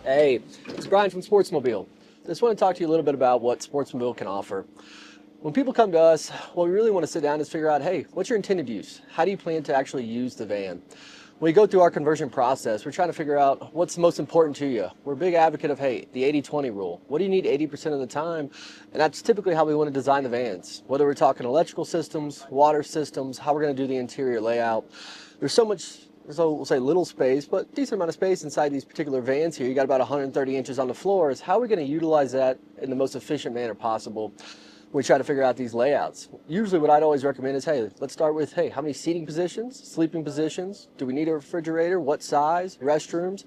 Hey, it's Brian from Sportsmobile. Just want to talk to you a little bit about what Sportsmobile can offer. When people come to us, what we really want to sit down is figure out, hey, what's your intended use? How do you plan to actually use the van? When we go through our conversion process, we're trying to figure out what's most important to you. We're a big advocate of, hey, the 80-20 rule. What do you need 80% of the time? And that's typically how we want to design the vans. Whether we're talking electrical systems, water systems, how we're going to do the interior layout. There's so much, so we'll say little space, but decent amount of space inside these particular vans here. You got about 130 inches on the floors. How are we going to utilize that in the most efficient manner possible? We try to figure out these layouts. Usually what I'd always recommend is, hey, let's start with, hey, how many seating positions, sleeping positions? Do we need a refrigerator? What size? Restrooms?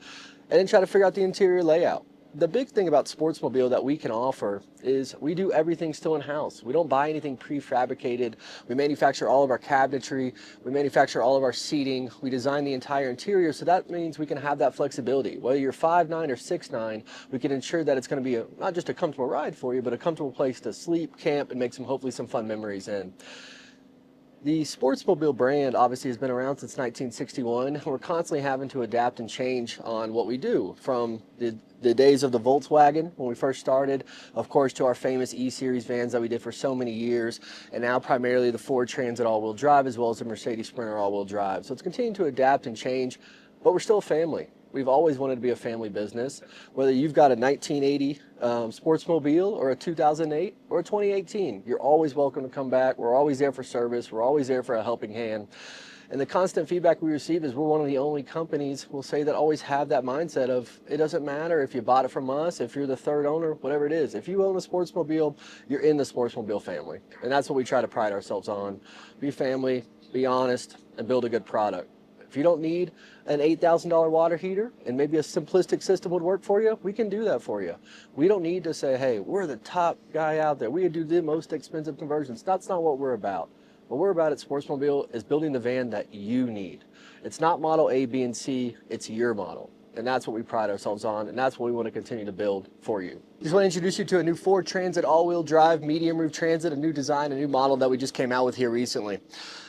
And then try to figure out the interior layout. The big thing about Sportsmobile that we can offer is we do everything still in-house. We don't buy anything prefabricated. We manufacture all of our cabinetry. We manufacture all of our seating. We design the entire interior, so that means we can have that flexibility. Whether you're 5'9" or 6'9", we can ensure that it's going to be not just a comfortable ride for you, but a comfortable place to sleep, camp, and make hopefully some fun memories in. The Sportsmobile brand obviously has been around since 1961. We're constantly having to adapt and change on what we do, from the days of the Volkswagen when we first started, of course, to our famous E-Series vans that we did for so many years, and now primarily the Ford Transit all-wheel drive as well as the Mercedes Sprinter all-wheel drive. So it's continuing to adapt and change, but we're still a family. We've always wanted to be a family business. Whether you've got a 1980 Sportsmobile or a 2008 or a 2018, you're always welcome to come back. We're always there for service. We're always there for a helping hand. And the constant feedback we receive is we're one of the only companies, we'll say, that always have that mindset of it doesn't matter if you bought it from us, if you're the third owner, whatever it is. If you own a Sportsmobile, you're in the Sportsmobile family. And that's what we try to pride ourselves on. Be family, be honest, and build a good product. If you don't need an $8,000 water heater and maybe a simplistic system would work for you, we can do that for you. We don't need to say, hey, we're the top guy out there. We do the most expensive conversions. That's not what we're about. What we're about at Sportsmobile is building the van that you need. It's not model A, B, and C. It's your model. And that's what we pride ourselves on, and that's what we want to continue to build for you. Just want to introduce you to a new Ford Transit all-wheel drive, medium roof Transit, a new design, a new model that we just came out with here recently.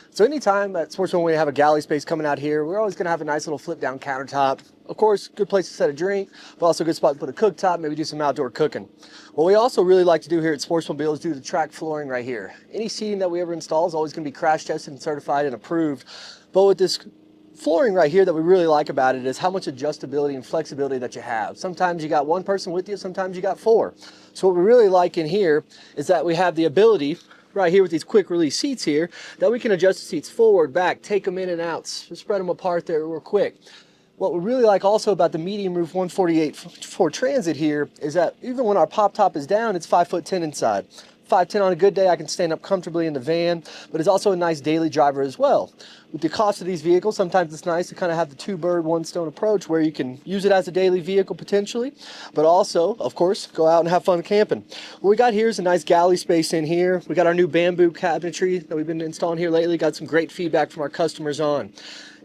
So anytime at Sportsmobile we have a galley space coming out here, we're always going to have a nice little flip down countertop. Of course, good place to set a drink, but also a good spot to put a cooktop, maybe do some outdoor cooking. What we also really like to do here at Sportsmobile is do the track flooring right here. Any seating that we ever install is always going to be crash tested and certified and approved. But with this flooring right here that we really like about it is how much adjustability and flexibility that you have. Sometimes you got one person with you, sometimes you got four. So what we really like in here is that we have the ability right here with these quick release seats here that we can adjust the seats forward, back, take them in and out, spread them apart there real quick. What we really like also about the medium roof 148 Ford Transit here is that even when our pop top is down, it's 5'10" inside. 5'10" on a good day, I can stand up comfortably in the van, but it's also a nice daily driver as well. With the cost of these vehicles, sometimes it's nice to kind of have the two-bird, one-stone approach where you can use it as a daily vehicle potentially, but also, of course, go out and have fun camping. What we got here is a nice galley space in here. We got our new bamboo cabinetry that we've been installing here lately. Got some great feedback from our customers on.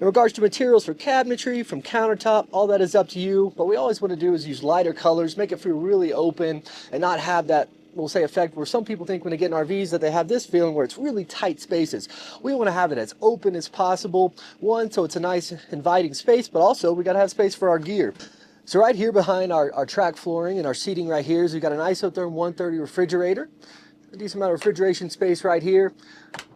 In regards to materials for cabinetry, from countertop, all that is up to you. What we always want to do is use lighter colors, make it feel really open, and not have that, we'll say, effect where some people think when they get in RVs that they have this feeling where it's really tight spaces. We want to have it as open as possible. One, so it's a nice inviting space, but also we got to have space for our gear. So right here behind our track flooring and our seating right here is we got an isotherm 130 refrigerator. A decent amount of refrigeration space right here.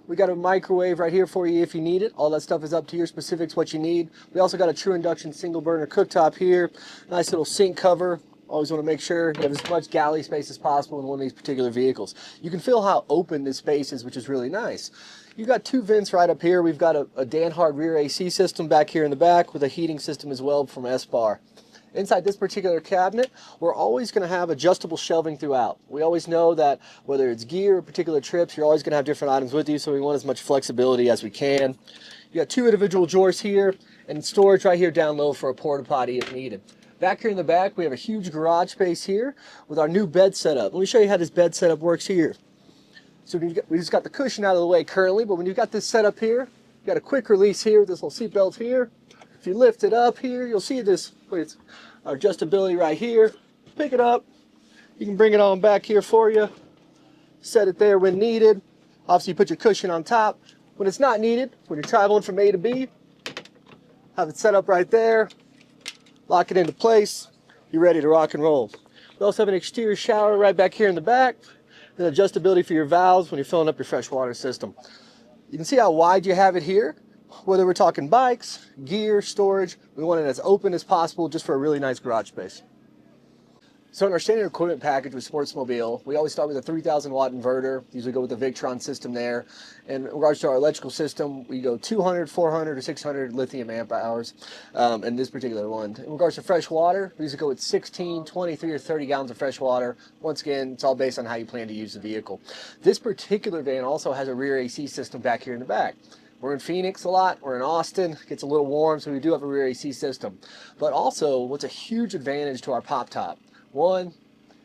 We got a microwave right here for you if you need it. All that stuff is up to your specifics, what you need. We also got a true induction single burner cooktop here. Nice little sink cover. Always want to make sure you have as much galley space as possible in one of these particular vehicles. You can feel how open this space is, which is really nice. You've got two vents right up here. We've got a Danhard rear AC system back here in the back with a heating system as well from S-Bar. Inside this particular cabinet, we're always going to have adjustable shelving throughout. We always know that whether it's gear or particular trips, you're always going to have different items with you, so we want as much flexibility as we can. You got two individual drawers here and storage right here down low for a porta potty if needed. Back here in the back, we have a huge garage space here with our new bed setup. Let me show you how this bed setup works here. So we just got the cushion out of the way currently, but when you've got this setup here, you got a quick release here with this little seat belt here. If you lift it up here, you'll see this, it's our adjustability right here. Pick it up, you can bring it on back here for you. Set it there when needed. Obviously, you put your cushion on top. When it's not needed, when you're traveling from A to B, have it set up right there. Lock it into place. you're ready to rock and roll. We also have an exterior shower right back here in the back, and adjustability for your valves when you're filling up your freshwater system. You can see how wide you have it here. Whether we're talking bikes, gear, storage, we want it as open as possible just for a really nice garage space. So in our standard equipment package with Sportsmobile, we always start with a 3,000 watt inverter. Usually go with the Victron system there. And in regards to our electrical system, we go 200, 400, or 600 lithium amp hours in this particular one. In regards to fresh water, we usually go with 16, 23, or 30 gallons of fresh water. Once again, it's all based on how you plan to use the vehicle. This particular van also has a rear AC system back here in the back. We're in Phoenix a lot, we're in Austin, it gets a little warm, so we do have a rear AC system. But also, what's a huge advantage to our pop top? One,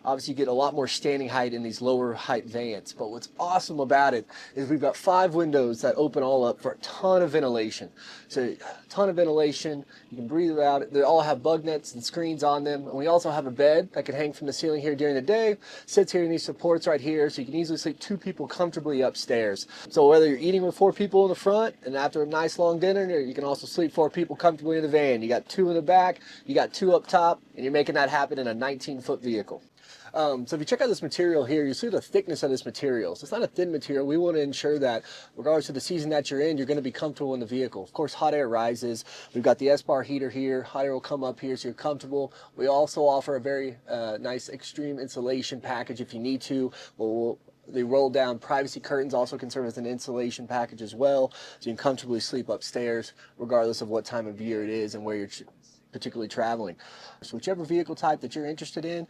obviously you get a lot more standing height in these lower height vans, but what's awesome about it is we've got 5 windows that open all up for a ton of ventilation. So a ton of ventilation, you can breathe out. They all have bug nets and screens on them, and we also have a bed that can hang from the ceiling here during the day, sits here in these supports right here, so you can easily sleep 2 people comfortably upstairs. So whether you're eating with 4 people in the front, and after a nice long dinner, you can also sleep 4 people comfortably in the van. You got 2 in the back, you got 2 up top, and you're making that happen in a 19-foot vehicle. So if you check out this material here, you see the thickness of this material. So it's not a thin material. We want to ensure that regardless of the season that you're in, you're going to be comfortable in the vehicle. Of course, hot air rises. We've got the S-bar heater here. Hot air will come up here so you're comfortable. We also offer a very nice extreme insulation package if you need to. The roll down privacy curtains also can serve as an insulation package as well, so you can comfortably sleep upstairs regardless of what time of year it is and where you're particularly traveling. So whichever vehicle type that you're interested in,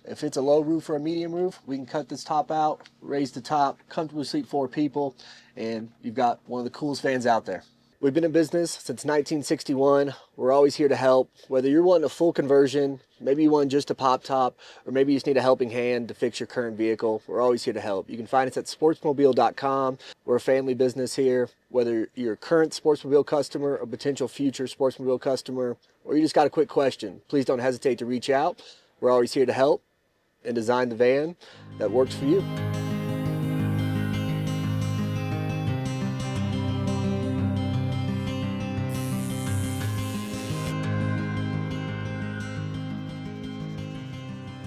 if it's a low roof or a medium roof, we can cut this top out, raise the top, comfortably sleep 4 people, and you've got one of the coolest vans out there. We've been in business since 1961. We're always here to help. Whether you're wanting a full conversion, maybe you want just a pop top, or maybe you just need a helping hand to fix your current vehicle, we're always here to help. You can find us at sportsmobile.com. We're a family business here. Whether you're a current Sportsmobile customer, a potential future Sportsmobile customer, or you just got a quick question, please don't hesitate to reach out. We're always here to help and design the van that works for you.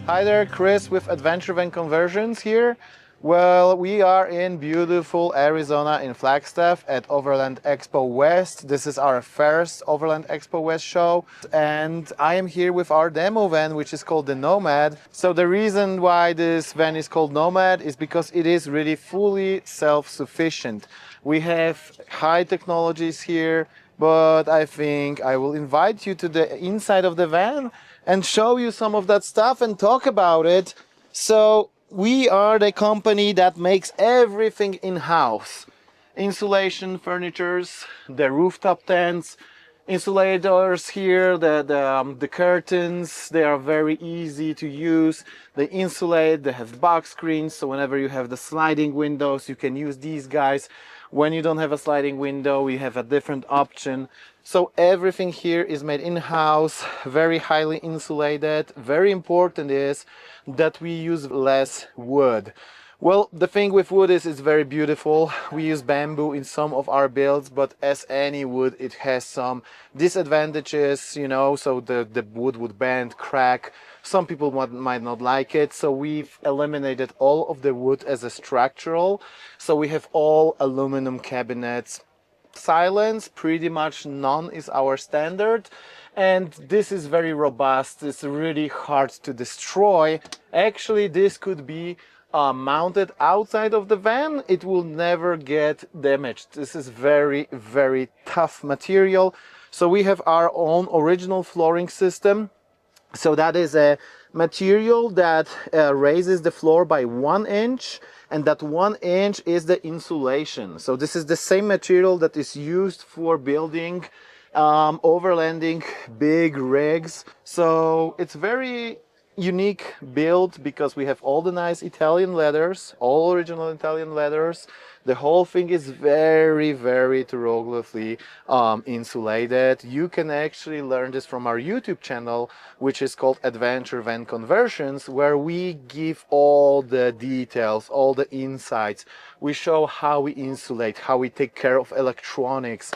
Hi there, Chris with Adventure Van Conversions here. Well, we are in beautiful Arizona in Flagstaff at Overland Expo West. This is our first Overland Expo West show, and I am here with our demo van, which is called the Nomad. So the reason why this van is called Nomad is because it is really fully self-sufficient. We have high technologies here, but I think I will invite you to the inside of the van and show you some of that stuff and talk about it. So we are the company that makes everything in-house. Insulation, furnitures, the rooftop tents, insulators here, the curtains, they are very easy to use. They insulate, they have box screens, so whenever you have the sliding windows, you can use these guys. When you don't have a sliding window, we have a different option. So everything here is made in-house, very highly insulated. Very important is that we use less wood. Well, the thing with wood is it's very beautiful. We use bamboo in some of our builds, but as any wood, it has some disadvantages, you know, so the wood would bend, crack. Some people might not like it, so we've eliminated all of the wood as a structural. So we have all aluminum cabinets. Silence, pretty much none is our standard, and this is very robust. It's really hard to destroy. Actually, this could be mounted outside of the van. It will never get damaged. This is very, very tough material. So we have our own original flooring system. So that is a material that raises the floor by 1 inch, and that 1 inch is the insulation. So this is the same material that is used for building overlanding big rigs. So it's very unique build because we have all the nice Italian leathers, all original Italian leathers. The whole thing is very, very thoroughly insulated. You can actually learn this from our YouTube channel, which is called Adventure Van Conversions, where we give all the details, all the insights. We show how we insulate, how we take care of electronics.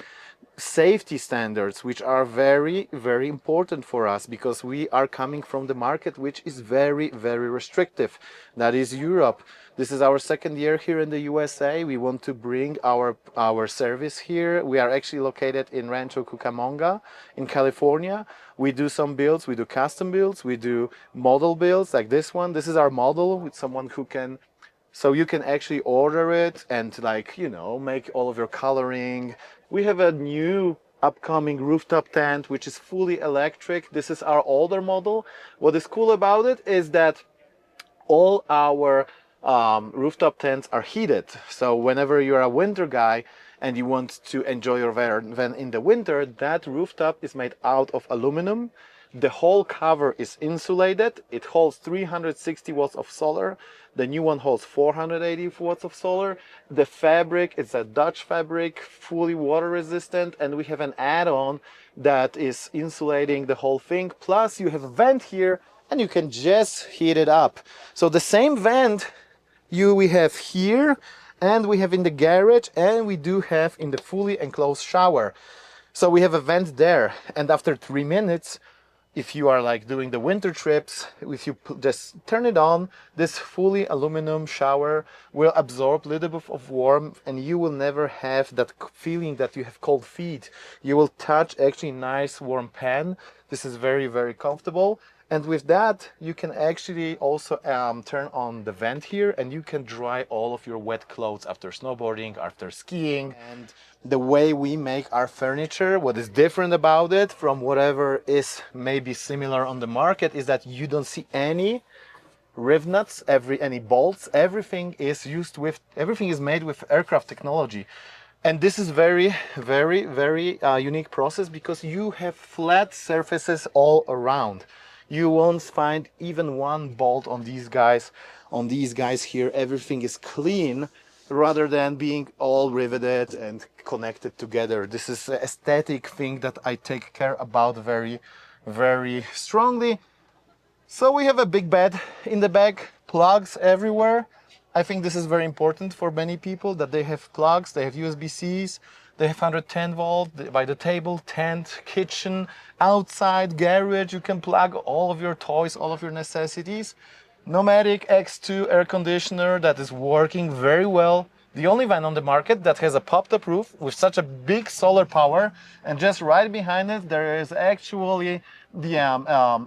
safety standards, which are very, very important for us because we are coming from the market which is very, very restrictive. That is Europe. This is our second year here in the USA. We want to bring our service here. We are actually located in Rancho Cucamonga in California. We do some builds, we do custom builds, we do model builds like this one. This is our model with someone who can, so you can actually order it and, like, you know, make all of your coloring. We have a new upcoming rooftop tent which is fully electric. This is our older model. What is cool about it is that all our rooftop tents are heated. So whenever you're a winter guy and you want to enjoy your van in the winter, that rooftop is made out of aluminum. The whole cover is insulated. It holds 360 watts of solar. The new one holds 480 watts of solar. The fabric is a Dutch fabric, fully water resistant, and we have an add-on that is insulating the whole thing. Plus you have a vent here and you can just heat it up. So the same vent we have here, and we have in the garage, and we do have in the fully enclosed shower. So we have a vent there, and after 3 minutes, if you are like doing the winter trips, if you just turn it on, this fully aluminum shower will absorb a little bit of warmth, and you will never have that feeling that you have cold feet. You will touch actually nice warm pan. This is very, very comfortable. And with that, you can actually also turn on the vent here, and you can dry all of your wet clothes after snowboarding, after skiing. And the way we make our furniture, what is different about it from whatever is maybe similar on the market, is that you don't see any rivnuts, any bolts. Everything is made with aircraft technology. And this is very, very, very unique process because you have flat surfaces all around. You won't find even one bolt on these guys. On these guys here, everything is clean rather than being all riveted and connected together. This is an aesthetic thing that I take care about very, very strongly. So we have a big bed in the back, plugs everywhere. I think this is very important for many people that they have plugs, they have USB-Cs. They have 110 volt by the table, tent, kitchen, outside, garage. You can plug all of your toys, all of your necessities. Nomadic X2 air conditioner that is working very well. The only van on the market that has a popped-up roof with such a big solar power. And just right behind it, there is actually the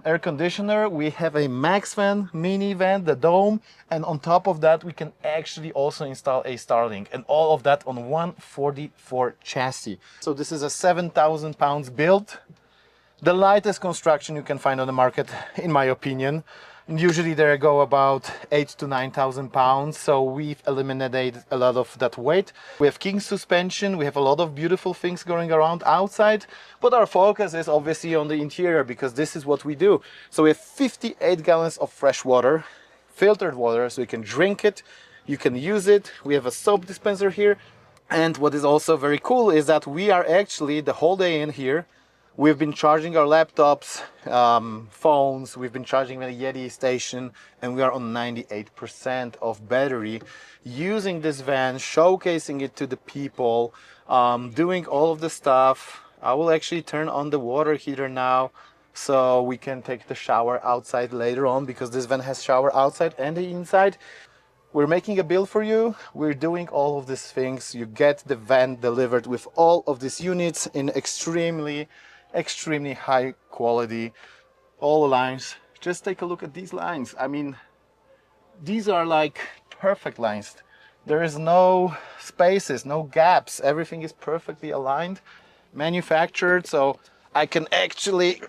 air conditioner. We have a Max van, mini van, the dome, and on top of that we can actually also install a Starlink, and all of that on 144 chassis. So this is a 7,000 pounds build, the lightest construction you can find on the market, in my opinion. Usually they go about 8,000 to 9,000 pounds, so we've eliminated a lot of that weight. We have king suspension, we have a lot of beautiful things going around outside, but our focus is obviously on the interior because this is what we do. So we have 58 gallons of fresh water, filtered water, so you can drink it, you can use it. We have a soap dispenser here, and what is also very cool is that we are actually the whole day in here. We've been charging our laptops, phones, we've been charging the Yeti station, and we are on 98% of battery using this van, showcasing it to the people, doing all of the stuff. I will actually turn on the water heater now so we can take the shower outside later on because this van has shower outside and the inside. We're making a build for you. We're doing all of these things. You get the van delivered with all of these units in extremely high quality, all the lines. Just take a look at these lines. I mean, these are like perfect lines. There is no spaces, no gaps. Everything is perfectly aligned, manufactured. So I can actually,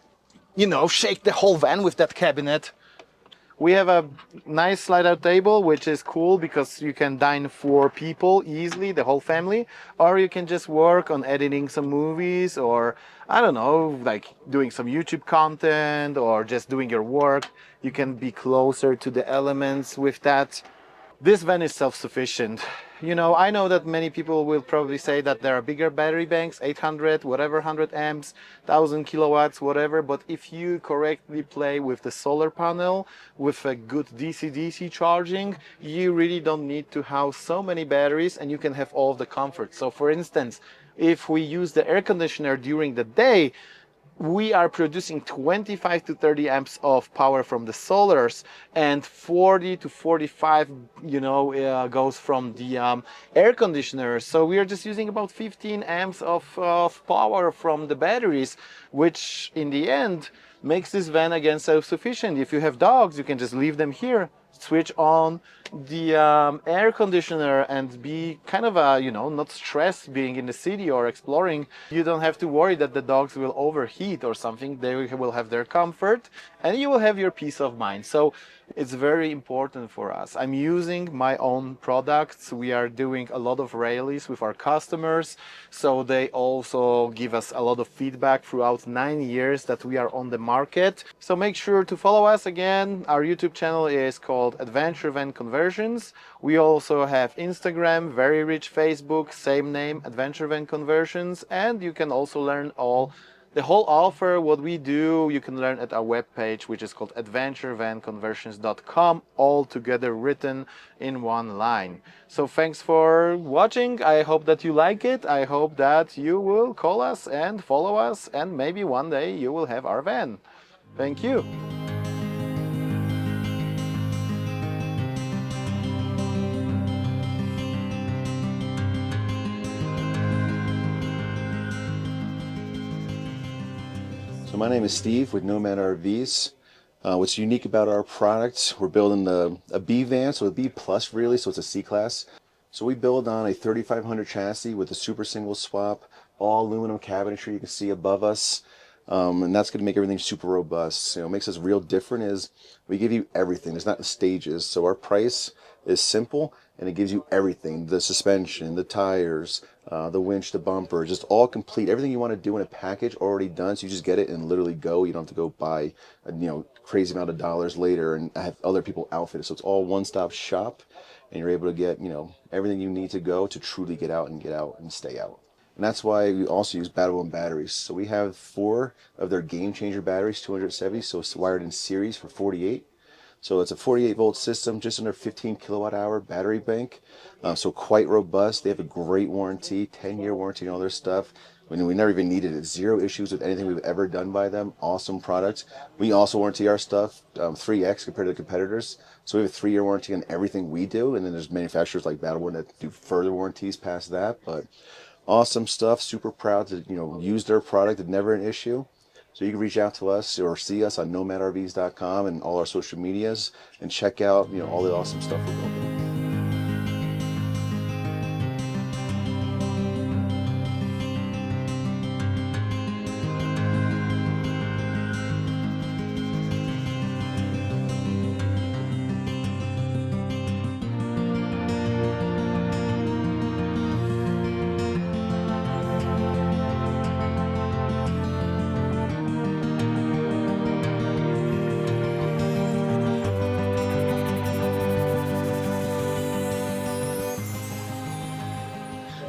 you know, shake the whole van with that cabinet. We have a nice slide-out table, which is cool because you can dine 4 people easily, the whole family, or you can just work on editing some movies, or I don't know, like doing some YouTube content or just doing your work. You can be closer to the elements with that. This van is self-sufficient. You know, I know that many people will probably say that there are bigger battery banks, 800, whatever, 100 amps, 1000 kilowatts, whatever. But if you correctly play with the solar panel, with a good DC-DC charging, you really don't need to house so many batteries and you can have all the comfort. So for instance, if we use the air conditioner during the day, we are producing 25 to 30 amps of power from the solars, and 40 to 45, goes from the air conditioner. So we are just using about 15 amps of power from the batteries, which in the end makes this van again self-sufficient. If you have dogs, you can just leave them here, switch on the air conditioner, and be kind of not stressed being in the city or exploring. You don't have to worry that the dogs will overheat or something. They will have their comfort and you will have your peace of mind. So it's very important for us. I'm using my own products. We are doing a lot of rallies with our customers, so they also give us a lot of feedback throughout 9 years that we are on the market. So make sure to follow us. Again, our YouTube channel is called Adventure Van Conversions. We also have Instagram, very rich Facebook, same name, Adventure Van Conversions, and you can also learn the whole offer, what we do, you can learn at our webpage, which is called adventurevanconversions.com, all together written in one line. So thanks for watching. I hope that you like it. I hope that you will call us and follow us, and maybe one day you will have our van. Thank you. So my name is Steve with Nomad RVs. What's unique about our product, we're building a B van, so a B plus really, so it's a C-class. So we build on a 3500 chassis with a super single swap, all aluminum cabinetry you can see above us. And that's going to make everything super robust. What makes us real different is we give you everything. It's not in stages. So our price is simple and it gives you everything: the suspension, the tires, the winch, the bumper, just all complete. Everything you want to do in a package already done. So you just get it and literally go. You don't have to go buy a crazy amount of dollars later and have other people outfit it. So it's all one-stop shop, and you're able to get everything you need to go to truly get out and stay out. And that's why we also use BattleBorn batteries. So we have 4 of their game changer batteries, 270, so it's wired in series for 48. So it's a 48 volt system, just under 15 kilowatt hour battery bank. So quite robust. They have a great warranty, 10-year warranty and all their stuff. We never even needed it. 0 issues with anything we've ever done by them. Awesome product. We also warranty our stuff 3x compared to the competitors. So we have a 3-year warranty on everything we do. And then there's manufacturers like BattleBorn that do further warranties past that. But awesome stuff. Super proud to use their product. It's never an issue. So you can reach out to us or see us on nomadrvs.com and all our social medias and check out all the awesome stuff we're building.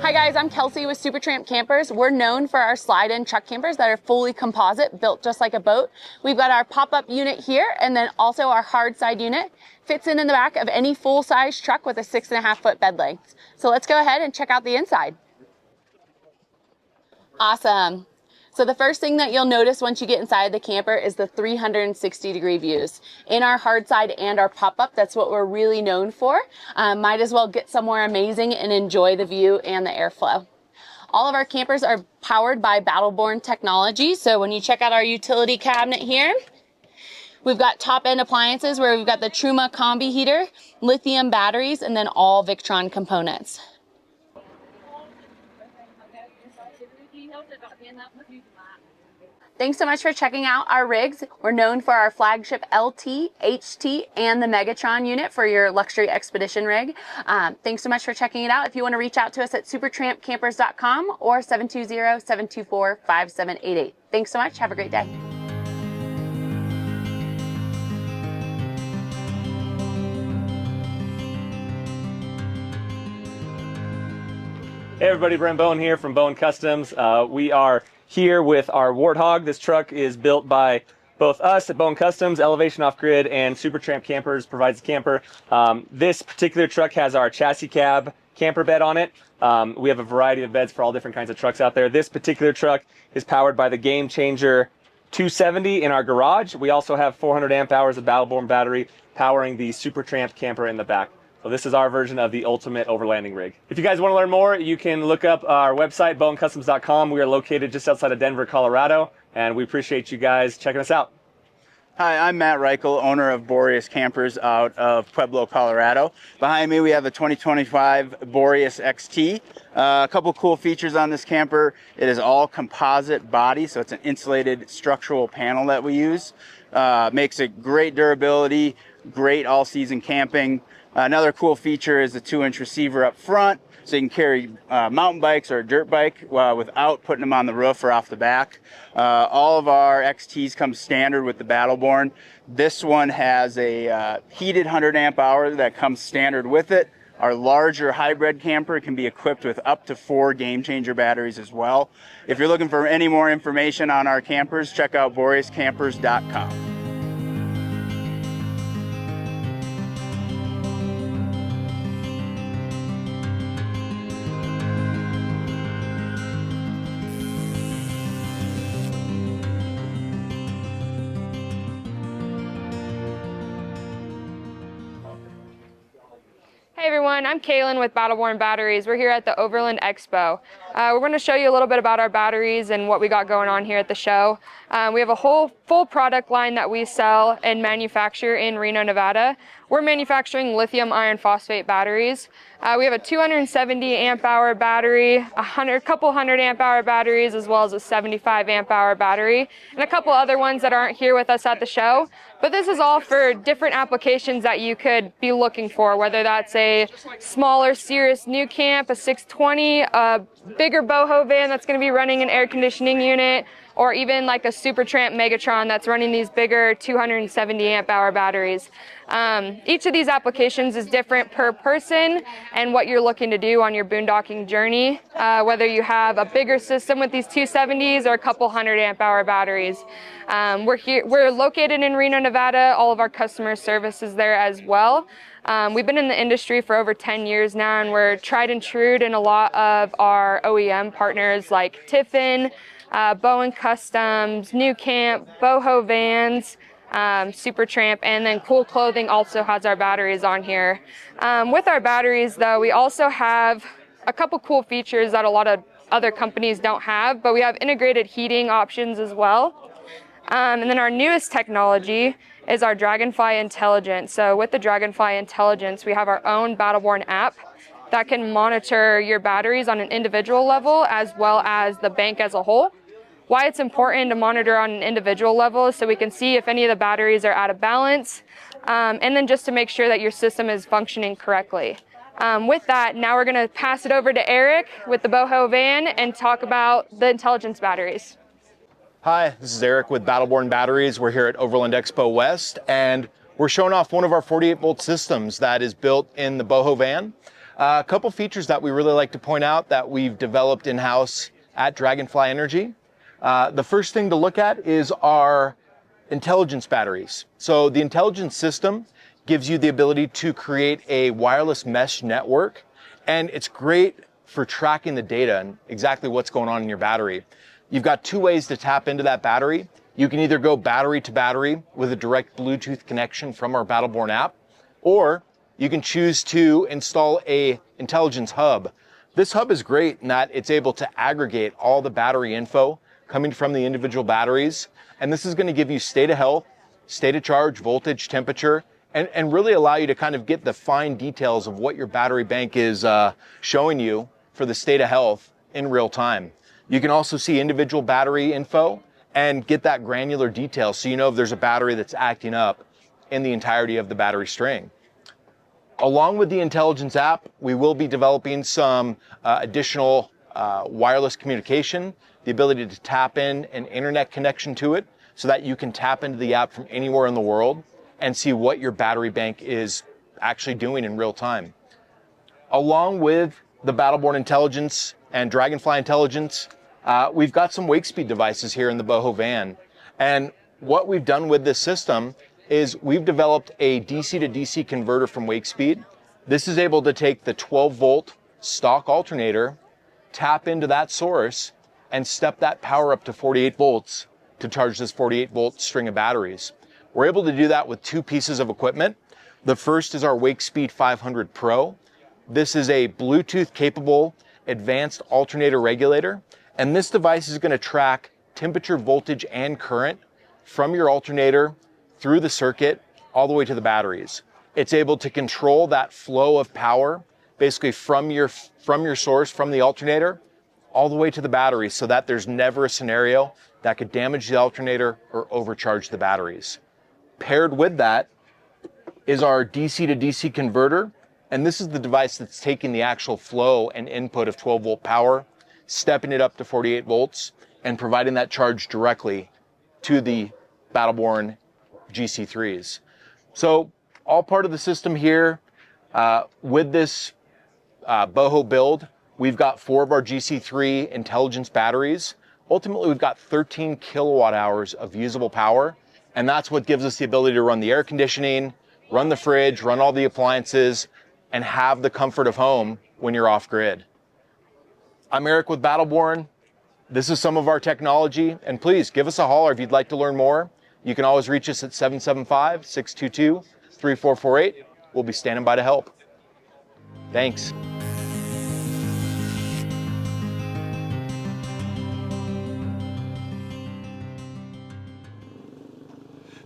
Hi guys, I'm Kelsey with Supertramp Campers. We're known for our slide-in truck campers that are fully composite, built just like a boat. We've got our pop-up unit here, and then also our hard side unit. Fits in the back of any full-size truck with a 6.5 foot bed length. So let's go ahead and check out the inside. Awesome. So the first thing that you'll notice once you get inside the camper is the 360-degree views. In our hard side and our pop-up, that's what we're really known for. Might as well get somewhere amazing and enjoy the view and the airflow. All of our campers are powered by BattleBorn technology. So when you check out our utility cabinet here, we've got top-end appliances where we've got the Truma combi heater, lithium batteries, and then all Victron components. Thanks so much for checking out our rigs. We're known for our flagship LT, HT, and the Megatron unit for your luxury expedition rig. Thanks so much for checking it out. If you want to reach out to us at supertrampcampers.com or 720-724-5788. Thanks so much. Have a great day. Hey everybody, Brent Bowen here from Bowen Customs. We are here with our Warthog. This truck is built by both us at Bowen Customs, Elevation Off-Grid, and Supertramp Campers provides the camper. This particular truck has our chassis cab camper bed on it. We have a variety of beds for all different kinds of trucks out there. This particular truck is powered by the Game Changer 270 in our garage. We also have 400 amp hours of BattleBorn battery powering the Supertramp camper in the back. So this is our version of the ultimate overlanding rig. If you guys want to learn more, you can look up our website, bowencustoms.com. We are located just outside of Denver, Colorado, and we appreciate you guys checking us out. Hi, I'm Matt Reichel, owner of Boreas Campers out of Pueblo, Colorado. Behind me we have a 2025 Boreas XT. A couple cool features on this camper. It is all composite body, so it's an insulated structural panel that we use. Makes it great durability, great all-season camping. Another cool feature is the 2-inch receiver up front, so you can carry mountain bikes or a dirt bike without putting them on the roof or off the back. All of our XTs come standard with the BattleBorn. This one has a heated 100 amp hour that comes standard with it. Our larger hybrid camper can be equipped with up to 4 Game Changer batteries as well. If you're looking for any more information on our campers, check out boreascampers.com. Hey everyone, I'm Kaylin with BattleBorn Batteries. We're here at the Overland Expo. We're going to show you a little bit about our batteries and what we got going on here at the show. We have a whole full product line that we sell and manufacture in Reno, Nevada. We're manufacturing lithium iron phosphate batteries. We have a 270 amp hour battery, a couple hundred amp hour batteries, as well as a 75 amp hour battery, and a couple other ones that aren't here with us at the show. But this is all for different applications that you could be looking for, whether that's a smaller Cirrus New Camp, a 620, a bigger boho van that's going to be running an air conditioning unit, or even like a Supertramp Megatron that's running these bigger 270 amp hour batteries. Each of these applications is different per person and what you're looking to do on your boondocking journey, whether you have a bigger system with these 270s or a couple hundred amp hour batteries. We're located in Reno, Nevada. All of our customer service is there as well. We've been in the industry for over 10 years now, and we're tried and true in a lot of our OEM partners like Tiffin, Bowen Customs, New Camp, Boho Vans, Supertramp, and then Kuhl Clothing also has our batteries on here. With our batteries though, we also have a couple cool features that a lot of other companies don't have, but we have integrated heating options as well. And then our newest technology is our Dragonfly Intelligence. So with the Dragonfly Intelligence, we have our own BattleBorn app that can monitor your batteries on an individual level as well as the bank as a whole. Why it's important to monitor on an individual level is so we can see if any of the batteries are out of balance, and then just to make sure that your system is functioning correctly. With that, now we're going to pass it over to Eric with the Boho van and talk about the intelligence batteries. Hi, this is Eric with BattleBorn Batteries. We're here at Overland Expo West, and we're showing off one of our 48-volt systems that is built in the Boho van. A couple features that we really like to point out that we've developed in-house at Dragonfly Energy. The first thing to look at is our intelligence batteries. So the intelligence system gives you the ability to create a wireless mesh network, and it's great for tracking the data and exactly what's going on in your battery. You've got 2 ways to tap into that battery. You can either go battery to battery with a direct Bluetooth connection from our BattleBorn app, or you can choose to install a intelligence hub. This hub is great in that it's able to aggregate all the battery info coming from the individual batteries, and this is going to give you state of health, state of charge, voltage, temperature, and really allow you to kind of get the fine details of what your battery bank is showing you for the state of health in real time. You can also see individual battery info and get that granular detail so you know if there's a battery that's acting up in the entirety of the battery string. Along with the intelligence app, we will be developing some additional wireless communication, the ability to tap in an internet connection to it so that you can tap into the app from anywhere in the world and see what your battery bank is actually doing in real time. Along with the BattleBorn Intelligence and Dragonfly Intelligence, we've got some wake speed devices here in the Boho van. And what we've done with this system is we've developed a DC to DC converter from wake speed. This is able to take the 12 volt stock alternator, tap into that source, and step that power up to 48 volts to charge this 48 volt string of batteries. We're able to do that with two pieces of equipment. The first is our WakeSpeed 500 Pro. This is a Bluetooth capable advanced alternator regulator, and this device is going to track temperature, voltage, and current from your alternator through the circuit all the way to the batteries. It's able to control that flow of power basically from your source, from the alternator, all the way to the battery, so that there's never a scenario that could damage the alternator or overcharge the batteries. Paired with that is our DC to DC converter, and this is the device that's taking the actual flow and input of 12 volt power, stepping it up to 48 volts, and providing that charge directly to the BattleBorn GC3s. So all part of the system here. With this boho build, we've got 4 of our GC3 intelligence batteries. Ultimately, we've got 13 kilowatt hours of usable power, and that's what gives us the ability to run the air conditioning, run the fridge, run all the appliances, and have the comfort of home when you're off grid. I'm Eric with BattleBorn. This is some of our technology, and please give us a holler if you'd like to learn more. You can always reach us at 775-622-3448. We'll be standing by to help. Thanks.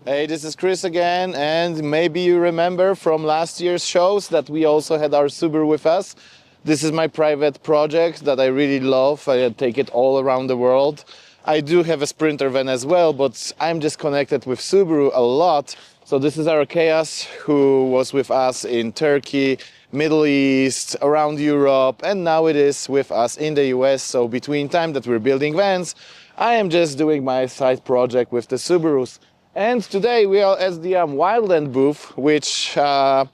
Hey, this is Chris again, and maybe you remember from last year's shows that we also had our Subaru with us. This is my private project that I really love. I take it all around the world. I do have a Sprinter van as well, but I'm just connected with Subaru a lot. So this is our Chaos, who was with us in Turkey, Middle East, around Europe, and now it is with us in the US. So between time that we're building vans, I am just doing my side project with the Subarus. And today we are at the Wildland booth, which I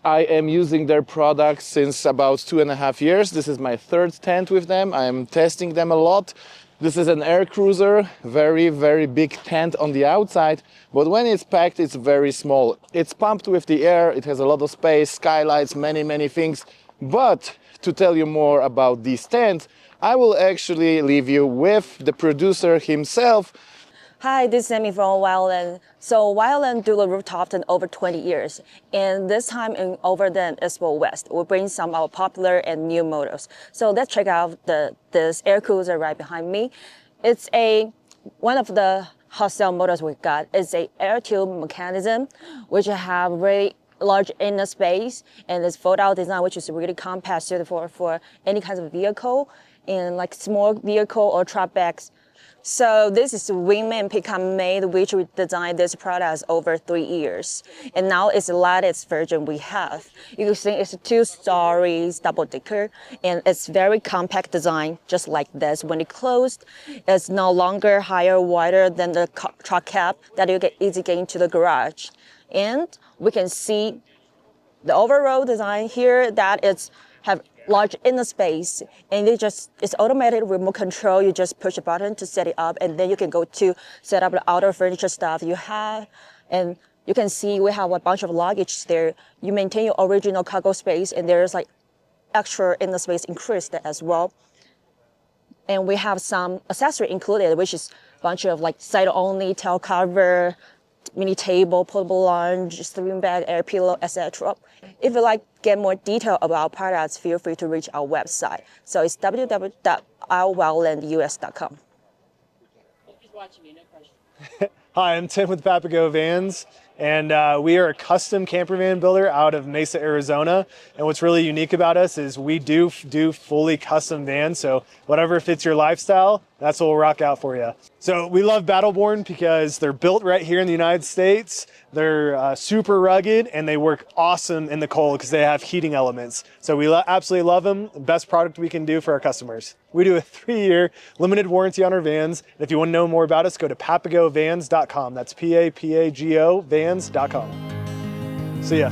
am using their products since about 2.5 years. This is my 3rd tent with them. I am testing them a lot. This is an air cruiser, very, very big tent on the outside, but when it's packed, it's very small. It's pumped with the air, it has a lot of space, skylights, many, many things. But to tell you more about these tents, I will actually leave you with the producer himself. Hi, this is Sammy from Wildland. So Wildland do the rooftop in over 20 years. And this time in Overland Expo West, we'll bring some of our popular and new models. So let's check out this air cruiser right behind me. It's one of the hot sale models we got. It's a air tube mechanism, which have very large inner space, and this fold-out design, which is really compact, suitable for any kind of vehicle, and like small vehicle or truck backs. So this is Wingman pickup made, which we designed this product over 3 years. And now it's the latest version we have. You can see it's 2 stories, double decker, and it's very compact design, just like this. When it closed, it's no longer higher, wider than the truck cab that you can easily get into the garage. And we can see the overall design here that it's have large inner space, and it's automated remote control. You just push a button to set it up, and then you can go to set up the outer furniture stuff you have. And you can see we have a bunch of luggage there. You maintain your original cargo space, and there's like extra inner space increased as well. And we have some accessory included, which is a bunch of like side only tail cover, mini table, portable lounge, sleeping bag, air pillow, etc. If you'd like to get more detail about our products, feel free to reach our website. So it's www.ourwildlandus.com. Hi, I'm Tim with Papago Vans, and we are a custom camper van builder out of Mesa, Arizona. And what's really unique about us is we do fully custom vans, so whatever fits your lifestyle, that's what we'll rock out for you. So we love BattleBorn because they're built right here in the United States. They're super rugged, and they work awesome in the cold because they have heating elements. So we absolutely love them. The best product we can do for our customers. We do a 3-year limited warranty on our vans. And if you want to know more about us, go to papagovans.com. That's P-A-P-A-G-O vans.com. See ya.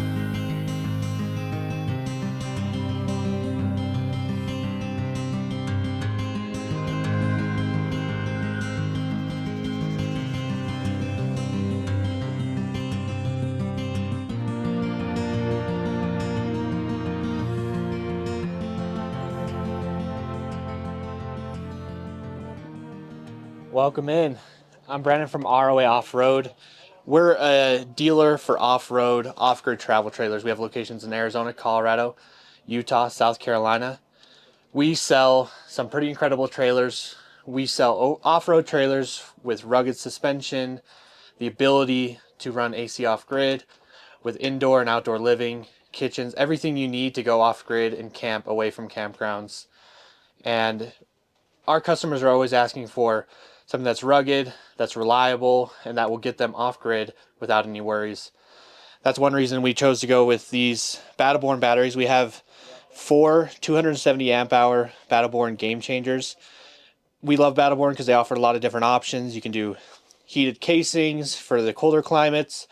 Welcome in. I'm Brandon from ROA Offroad. We're a dealer for off-road, off-grid travel trailers. We have locations in Arizona, Colorado, Utah, South Carolina. We sell some pretty incredible trailers. We sell off-road trailers with rugged suspension, the ability to run AC off-grid, with indoor and outdoor living, kitchens, everything you need to go off-grid and camp away from campgrounds. And our customers are always asking for something that's rugged, that's reliable, and that will get them off-grid without any worries. That's one reason we chose to go with these BattleBorn batteries. We have 4 270 amp hour BattleBorn game changers. We love BattleBorn because they offer a lot of different options. You can do heated casings for the colder climates.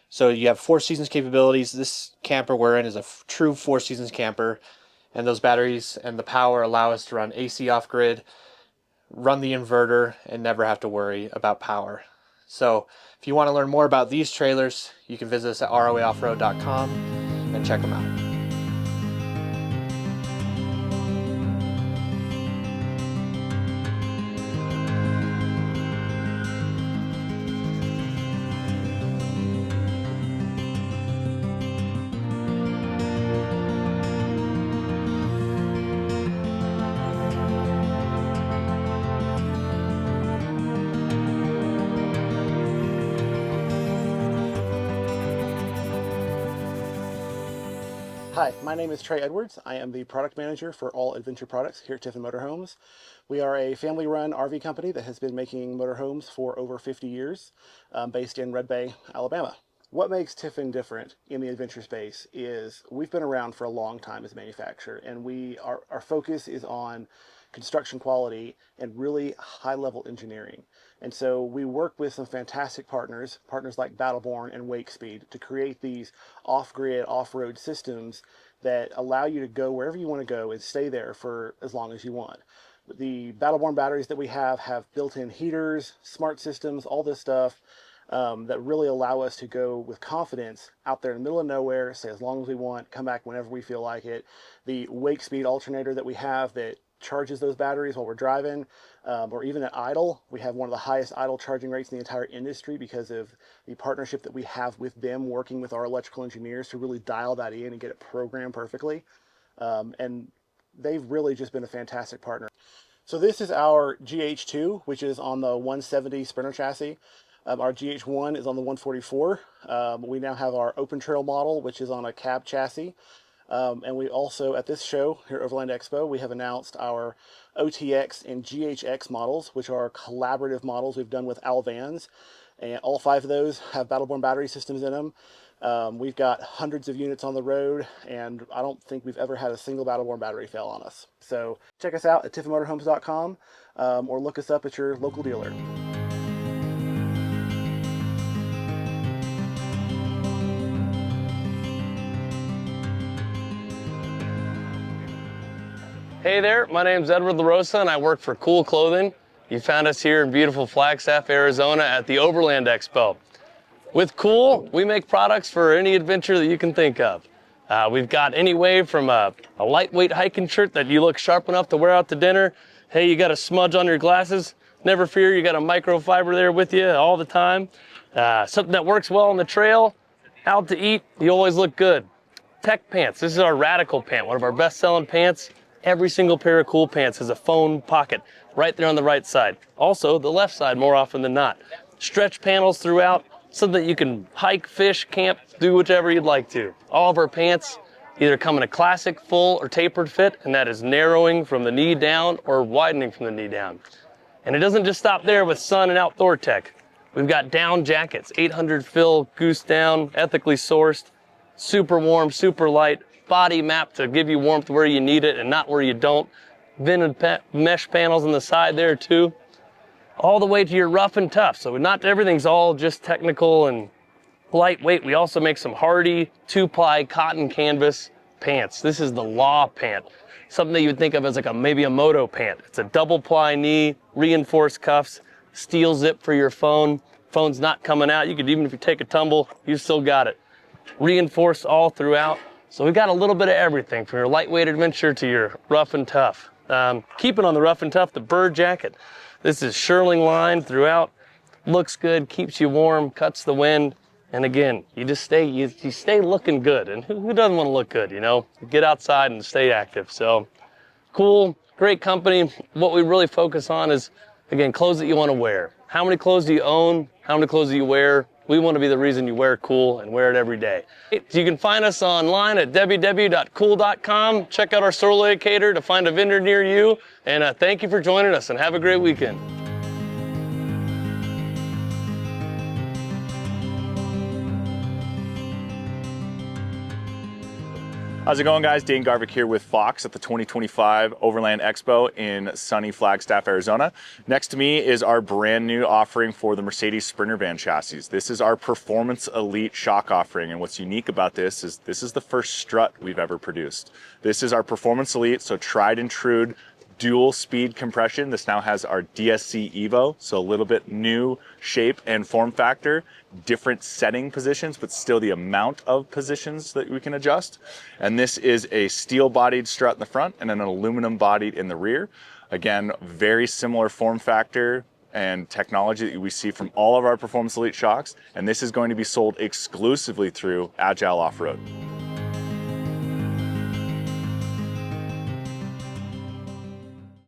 So you have 4 seasons capabilities. This camper we're in is a true 4 seasons camper. And those batteries and the power allow us to run AC off-grid, run the inverter, and never have to worry about power. So if you want to learn more about these trailers, you can visit us at roaoffroad.com and check them out. Hi, my name is Trey Edwards. I am the product manager for all adventure products here at Tiffin Motorhomes. We are a family-run RV company that has been making motorhomes for over 50 years, based in Red Bay, Alabama. What makes Tiffin different in the adventure space is we've been around for a long time as a manufacturer, and our focus is on construction quality and really high-level engineering. And so we work with some fantastic partners like BattleBorn and Wakespeed, to create these off-grid, off-road systems that allow you to go wherever you want to go and stay there for as long as you want. The BattleBorn batteries that we have built-in heaters, smart systems, all this stuff that really allow us to go with confidence out there in the middle of nowhere, stay as long as we want, come back whenever we feel like it. The Wakespeed alternator that we have that charges those batteries while we're driving, or even at idle. We have one of the highest idle charging rates in the entire industry because of the partnership that we have with them, working with our electrical engineers to really dial that in and get it programmed perfectly. And they've really just been a fantastic partner. So this is our GH2, which is on the 170 Sprinter chassis. Our GH1 is on the 144. We now have our open trail model, which is on a cab chassis. And we also, at this show here at Overland Expo, we have announced our OTX and GHX models, which are collaborative models we've done with Vans. And all 5 of those have BattleBorn battery systems in them. We've got hundreds of units on the road, and I don't think we've ever had a single BattleBorn battery fail on us. So check us out at tiffinmotorhomes.com, or look us up at your local dealer. Hey there, my name's Edward LaRosa and I work for Kuhl Clothing. You found us here in beautiful Flagstaff, Arizona at the Overland Expo. With Kuhl, we make products for any adventure that you can think of. We've got anyway from a lightweight hiking shirt that you look sharp enough to wear out to dinner. Hey, you got a smudge on your glasses? Never fear, you got a microfiber there with you all the time. Something that works well on the trail, out to eat, you always look good. Tech pants, this is our Radical pant, one of our best-selling pants. Every single pair of Kuhl pants has a phone pocket right there on the right side. Also, the left side more often than not. Stretch panels throughout, so that you can hike, fish, camp, do whichever you'd like to. All of our pants either come in a classic, full, or tapered fit, and that is narrowing from the knee down or widening from the knee down. And it doesn't just stop there with sun and outdoor tech. We've got down jackets, 800 fill, goose down, ethically sourced, super warm, super light, body map to give you warmth where you need it and not where you don't. Vented mesh panels on the side there too. All the way to your rough and tough. So not everything's all just technical and lightweight. We also make some hardy 2-ply cotton canvas pants. This is the Law pant. Something that you would think of as like maybe a moto pant. It's a double-ply knee, reinforced cuffs, steel zip for your phone. Phone's not coming out. You could, even if you take a tumble, you still got it. Reinforced all throughout. So we've got a little bit of everything from your lightweight adventure to your rough and tough. Keeping on the rough and tough, the bird jacket. This is shearling lined throughout, looks good, keeps you warm, cuts the wind. And again, you just stay, you stay looking good. And who doesn't want to look good, you know? Get outside and stay active. So Kuhl, great company. What we really focus on is, again, clothes that you want to wear. How many clothes do you own? How many clothes do you wear? We want to be the reason you wear Kuhl and wear it every day. You can find us online at www.kuhl.com. Check out our store locator to find a vendor near you. And thank you for joining us and have a great weekend. How's it going, guys? Dane Garvik here with Fox at the 2025 Overland Expo in sunny Flagstaff, Arizona. Next to me is our brand new offering for the Mercedes Sprinter van chassis. This is our Performance Elite shock offering, and what's unique about this is the first strut we've ever produced. This is our Performance Elite, so tried and true dual speed compression. This now has our DSC Evo, so a little bit new shape and form factor, different setting positions, but still the amount of positions that we can adjust. And this is a steel bodied strut in the front and an aluminum bodied in the rear. Again, very similar form factor and technology that we see from all of our Performance Elite shocks. And this is going to be sold exclusively through Agile Offroad.